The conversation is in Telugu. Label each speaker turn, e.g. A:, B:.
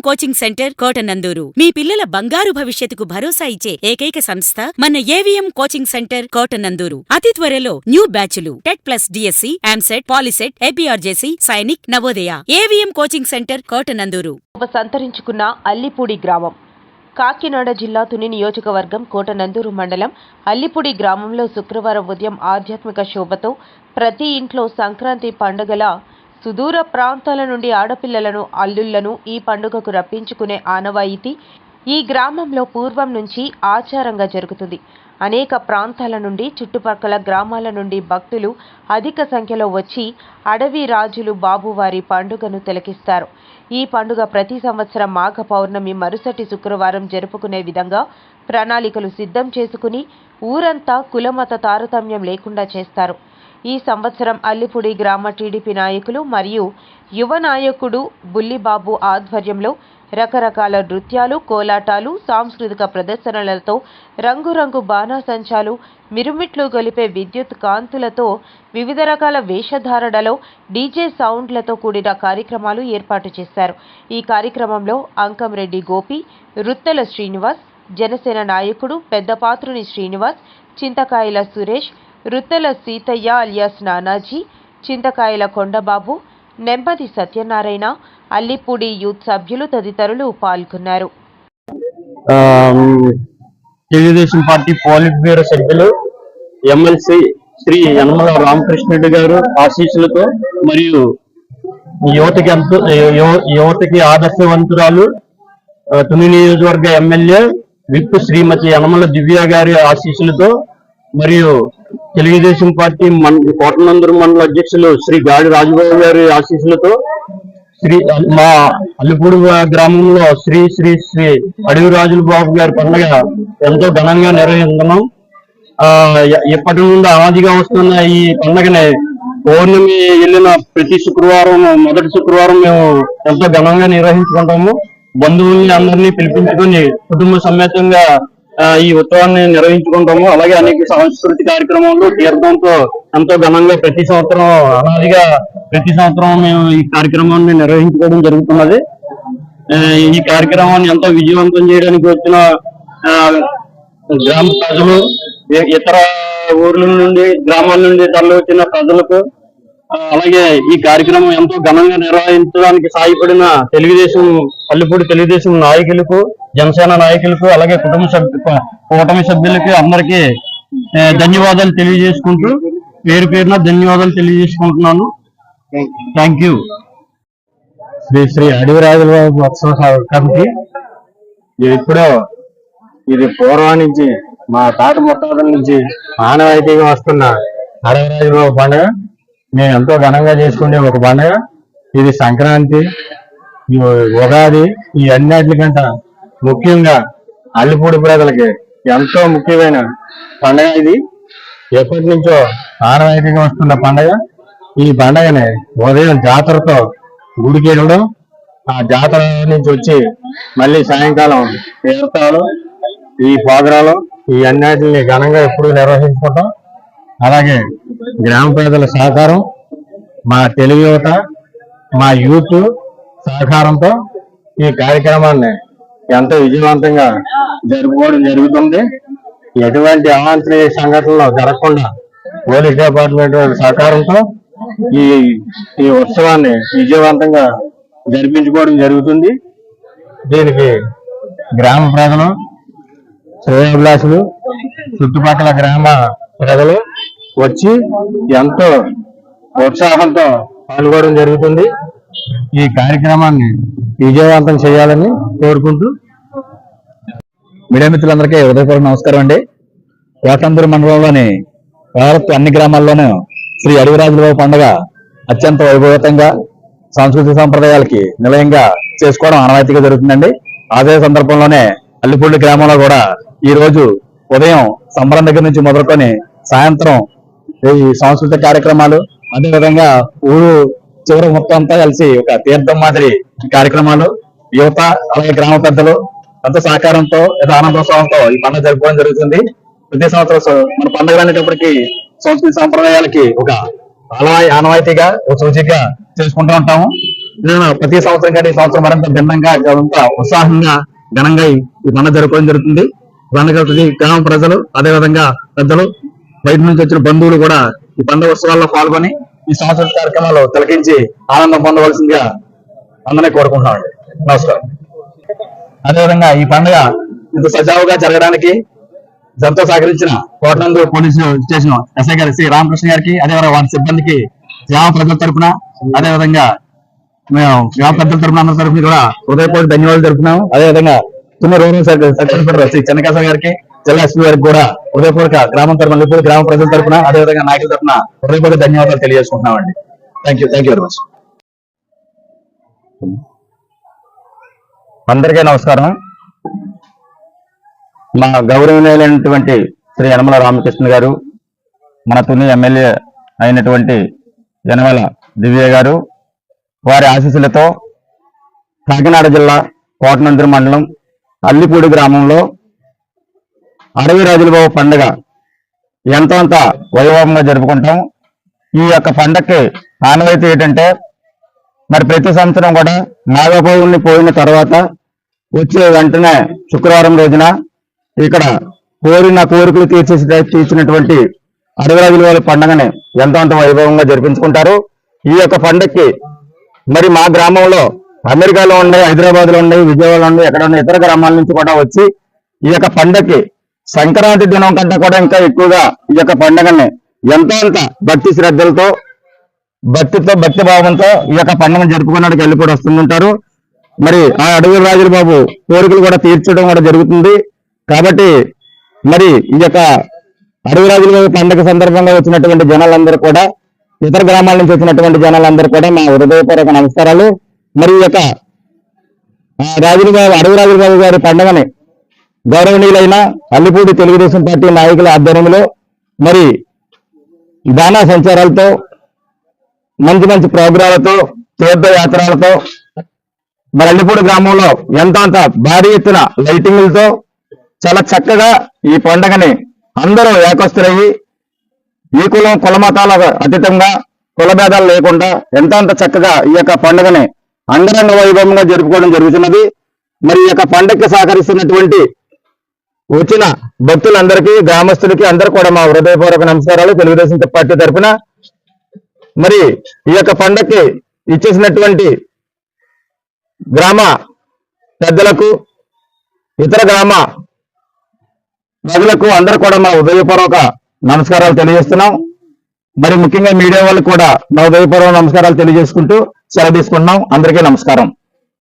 A: కోచింగ్ సెంటర్ కోటనందూరు మీ పిల్లల బంగారు భవిష్యత్తుకు భరోసా ఇచ్చే ఏకైక సంస్థ మన ఏవిఎం కోచింగ్ సెంటర్ కోటనందూరు. అతి త్వరలో న్యూ బ్యాచ్లు TET plus DSC, EAMCET, Polycet, APRJC, Sainik, Navodaya. AVM coaching centre Kotanandur.
B: సంతరించుకున్న అల్లిపూడి గ్రామం కాకినాడ జిల్లా తుని నియోజకవర్గం కోటనందూరు మండలం అల్లిపూడి గ్రామంలో శుక్రవారం ఉదయం ఆధ్యాత్మిక శోభతో ప్రతి ఇంట్లో సంక్రాంతి పండుగల సుదూర ప్రాంతాల నుండి ఆడపిల్లలను, అల్లుళ్లను ఈ పండుగకు రప్పించుకునే ఆనవాయితీ ఈ గ్రామంలో పూర్వం నుంచి ఆచారంగా జరుగుతుంది. అనేక ప్రాంతాల నుండి, చుట్టుపక్కల గ్రామాల నుండి భక్తులు అధిక సంఖ్యలో వచ్చి అడవి రాజులు బాబువారి పండుగను తిలకిస్తారు. ఈ పండుగ ప్రతి సంవత్సరం మాఘ పౌర్ణమి మరుసటి శుక్రవారం జరుపుకునే విధంగా ప్రణాళికలు సిద్ధం చేసుకుని ఊరంతా కులమత తారతమ్యం లేకుండా చేస్తారు. ఈ సంవత్సరం అల్లిపూడి గ్రామ టీడీపీ నాయకులు మరియు యువ నాయకుడు బుల్లిబాబు ఆధ్వర్యంలో రకరకాల నృత్యాలు, కోలాటాలు, సాంస్కృతిక ప్రదర్శనలతో, రంగురంగు బాణాసంచాలు, మిరుమిట్లు గొలిపే విద్యుత్ కాంతులతో, వివిధ రకాల వేషధారణలో డీజే సౌండ్లతో కూడిన కార్యక్రమాలు ఏర్పాటు చేశారు. ఈ కార్యక్రమంలో అంకంరెడ్డి గోపి, రుత్తల శ్రీనివాస్, జనసేన నాయకుడు పెద్దపాత్రుని శ్రీనివాస్, చింతకాయల సురేష్, రుత్తల సీతయ్య అలియాస్ నానాజీ, చింతకాయల కొండబాబు, నెమ్మది సత్యనారాయణ, అల్లిపూడి యూత్ సభ్యులు తదితరులు పాల్గొన్నారు.
C: తెలుగుదేశం పార్టీ పోలిట్ బ్యూరో సభ్యులు ఎమ్మెల్సీ శ్రీ యనమల రామకృష్ణుడు గారు ఆశీస్సులతో మరియు యువతకి ఆదర్శవంతురాలు తుని నియోజకవర్గ ఎమ్మెల్యే విప్ శ్రీమతి యనమల దివ్య గారి ఆశీస్సులతో మరియు తెలుగుదేశం పార్టీ కోటనందూరు మండల అధ్యక్షులు శ్రీ గాడి రాజబాబు గారి ఆశీస్సులతో మా అల్లిపూడి గ్రామంలో శ్రీ శ్రీ శ్రీ అడవి రాజుల బాబు గారి పండుగ ఎంతో ఘనంగా నిర్వహిస్తున్నాం. ఎప్పటి నుండి అనాదిగా వస్తున్న ఈ పండుగని పౌర్ణమి వెళ్ళిన ప్రతి శుక్రవారం, మొదటి శుక్రవారం మేము ఎంతో ఘనంగా నిర్వహించుకుంటాము. బంధువుల్ని అందరినీ పిలిపించుకొని కుటుంబ సమేతంగా ఈ ఉత్సవాన్ని నిర్వహించుకుంటాము. అలాగే అనేక సాంస్కృతిక కార్యక్రమాలు తీర్థంతో ఎంతో ఘనంగా ప్రతి సంవత్సరం అనాదిగా ప్రతి సంవత్సరం మేము ఈ కార్యక్రమాన్ని నిర్వహించుకోవడం జరుగుతున్నది. ఈ కార్యక్రమాన్ని ఎంతో విజయవంతం చేయడానికి వచ్చిన గ్రామ ప్రజలు, ఇతర ఊర్ల నుండి, గ్రామాల నుండి తరలి వచ్చిన ప్రజలకు, అలాగే ఈ కార్యక్రమం ఎంతో ఘనంగా నిర్వహించడానికి సాయపడిన అల్లిపూడి తెలుగుదేశం నాయకులకు, జనసేన నాయకులకు, అలాగే కూటమి సభ్యులకి అందరికీ ధన్యవాదాలు తెలియజేసుకుంటూ పేరు పేరున ధన్యవాదాలు తెలియజేసుకుంటున్నాను. Thank you. శ్రీ శ్రీ అడవిరాజుల ఉత్సవ కమిటీ ఇది పూర్వం నుంచి మా తాత ముత్తాతల నుంచి ఆనవాయితీగా వస్తున్న అడవిరాజుల పండుగ మేము ఎంతో ఘనంగా చేసుకునే ఒక పండుగ. ఇది సంక్రాంతి, ఉగాది, ఈ అన్నిటికంటే ముఖ్యంగా అల్లిపూడి ప్రజలకి ఎంతో ముఖ్యమైన పండుగ. ఇది ఎప్పటి నుంచో ఆనవాయితీగా వస్తున్న పండుగ. ఈ పండుగని ఉదయం జాతరతో గుడికి వెళ్ళడం, ఆ జాతర నుంచి వచ్చి మళ్ళీ సాయంకాలం తీర్థాలు, ఈ ప్రోగ్రాలు, ఈ అన్నిటిని ఘనంగా ఎప్పుడు నిర్వహించుకుంటాం. అలాగే గ్రామ ప్రజల సహకారం, మా తెలుగు యువత, మా యూత్ సహకారంతో ఈ కార్యక్రమాన్ని ఎంతో విజయవంతంగా జరుపుకోవడం జరుగుతుంది. ఎటువంటి అవాంఛనీయ సంఘటనలు జరగకుండా పోలీస్ డిపార్ట్మెంట్ సహకారంతో ఈ ఉత్సవాన్ని విజయవంతంగా జరిపించుకోవడం జరుగుతుంది. దీనికి గ్రామ ప్రజలు, శ్రేయోభిలాషులు, చుట్టుపక్కల గ్రామ ప్రజలు వచ్చి ఎంతో ఉత్సాహంతో పాల్గొనడం జరుగుతుంది. ఈ కార్యక్రమాన్ని విజయవంతం చేయాలని కోరుకుంటూ
D: మీడియా మిత్రులందరికీ హృదయపూర్వక నమస్కారం అండి. కోటనందూరు మండలంలోని భారత్ అన్ని గ్రామాల్లోనూ శ్రీ అడవిరాజుల పండుగ అత్యంత వైభవంతంగా సాంస్కృతిక సంప్రదాయాలకి నిలయంగా చేసుకోవడం ఆనవాయితీగా జరుగుతుందండి. అదే సందర్భంలోనే అల్లిపూడి గ్రామంలో కూడా ఈ రోజు ఉదయం సంబరం దగ్గర నుంచి మొదలుకొని సాయంత్రం ఈ సాంస్కృతిక కార్యక్రమాలు, అదేవిధంగా ఊరు చివరి మొత్తం అంతా కలిసి ఒక తీర్థం మాదిరి కార్యక్రమాలు, యువత అలాగే గ్రామ పెద్దలు అంత సహకారంతో ఆనందోత్సవంతో ఈ పండుగ జరుపుకోవడం జరుగుతుంది. ప్రతి సంవత్సరం మన పండుగలు అనేటప్పటికీ సంస్కృతి సంప్రదాయాలకి ఒక ఆనవాయితీగా, ఒక సూచికగా చేసుకుంటూ ఉంటాము. ప్రతి సంవత్సరం కానీ ఈ సంవత్సరం మరింత భిన్నంగా ఇంకా ఉత్సాహంగా ఘనంగా ఈ పండుగ జరుపుకోవడం జరుగుతుంది. పండుగ ప్రతి గ్రామ ప్రజలు అదేవిధంగా పెద్దలు బయట నుంచి వచ్చిన బంధువులు కూడా ఈ పండుగ ఉత్సవాల్లో పాల్గొని ఈ సంవత్సరం కార్యక్రమాలు తిలకించి ఆనందం పొందవలసిందిగా అందరినీ కోరుకుంటున్నామండి. నమస్కారం. అదేవిధంగా ఈ పండుగ ఇంత సజావుగా జరగడానికి ఎంతో సహకరించిన కోటనందూరు పోలీసు స్టేషన్ ఎస్ఐ గారి శ్రీ రామకృష్ణ గారికి, అదేవిధంగా వారి సిబ్బందికి గ్రామ ప్రజల తరఫున అదేవిధంగా మేము గ్రామ పెద్దల తరఫున అందరి తరఫున కూడా హృదయపూర్వక ధన్యవాదాలు జరుపుతున్నాము. అదేవిధంగా చిన్న రూరల్ సర్కిల్ శ్రీ చెన్నకేశ్వర గారికి, జిల్లా ఎస్పీ గారికి కూడా హృదయపూర్వక గ్రామం తరఫున గ్రామ ప్రజల తరఫున అదేవిధంగా నాయకుల తరఫున హృదయపూర్వక ధన్యవాదాలు తెలియజేసుకుంటున్నామండి. Thank you very much. అందరికీ నమస్కారం. మా గౌరవనీయులైనటువంటి శ్రీ యనమల రామకృష్ణ గారు, మన తుని ఎమ్మెల్యే అయినటువంటి యనమల దివ్య గారు, వారి ఆశీస్సులతో కాకినాడ జిల్లా కోటనందూరు మండలం అల్లిపూడి గ్రామంలో అడవి రాజులబాబు పండుగ ఎంతో వైభవంగా జరుపుకుంటాం. ఈ యొక్క పండగకి ఆనవాయితీ ఏంటంటే, మరి ప్రతి సంవత్సరం కూడా నాగపౌర్ణమి పోయిన తర్వాత వచ్చే వెంటనే శుక్రవారం రోజున ఇక్కడ కోరిన కోరికలు తీర్చినటువంటి అడవిరాజుల వారి పండుగని ఎంతో వైభవంగా జరిపించుకుంటారు. ఈ యొక్క పండగకి మరి మా గ్రామంలో అమెరికాలో ఉన్నాయి, హైదరాబాద్ లో ఉన్నాయి, విజయవాడలో ఉన్నాయి, ఎక్కడ ఉన్న ఇతర గ్రామాల నుంచి కూడా వచ్చి ఈ యొక్క పండగకి సంక్రాంతి దినం కంటే కూడా ఇంకా ఎక్కువగా ఈ యొక్క పండుగని ఎంతో భక్తి శ్రద్ధలతో భక్తి భావంతో ఈ యొక్క పండుగను జరుపుకున్నాడికి వెళ్ళి కూడా వస్తుంటారు. మరి ఆ అడవి రాజుల బాబు కోరికలు కూడా తీర్చడం కూడా జరుగుతుంది. కాబట్టి మరి ఈ యొక్క అడవి రాజుల బాబు పండుగ సందర్భంగా వచ్చినటువంటి జనాలందరూ కూడా, ఇతర గ్రామాల నుంచి వచ్చినటువంటి జనాలందరూ కూడా మా హృదయపూర్వక నమస్కారాలు. మరి ఈ యొక్క అడవి రాజుల బాబు గారి పండుగని గౌరవనీయులైన అల్లిపూడి తెలుగుదేశం పార్టీ నాయకుల ఆధ్వర్యంలో మరి దానా సంచారాలతో మంచి మంచి ప్రోగ్రాలతో తీర్థయాత్రలతో మరి అల్లిపూడి గ్రామంలో ఎంతో భారీ ఎత్తున లైటింగులతో చాలా చక్కగా ఈ పండుగని అందరూ ఏకస్తులయ్యి ఈ కులమతాల అతీతంగా కులభేదాలు లేకుండా ఎంతో చక్కగా ఈ యొక్క పండుగని అంగరంగ వైభవంగా జరుపుకోవడం జరుగుతున్నది. మరి ఈ యొక్క పండుగకి సహకరిస్తున్నటువంటి వచ్చిన భక్తులందరికీ, గ్రామస్తులకి అందరూ కూడా మా హృదయపూర్వక నమస్కారాలు తెలుగుదేశం పార్టీ తరఫున. మరి ఈ యొక్క పండుగకి ఇచ్చేసినటువంటి గ్రామ పెద్దలకు, ఇతర గ్రామ ప్రజలకు అందరూ కూడా మా హృదయపూర్వక నమస్కారాలు తెలియజేస్తున్నాం. మరి ముఖ్యంగా మీడియా వాళ్ళకు కూడా మా హృదయపూర్వక నమస్కారాలు తెలియజేసుకుంటూ సెలవు తీసుకుంటున్నాం. అందరికీ నమస్కారం.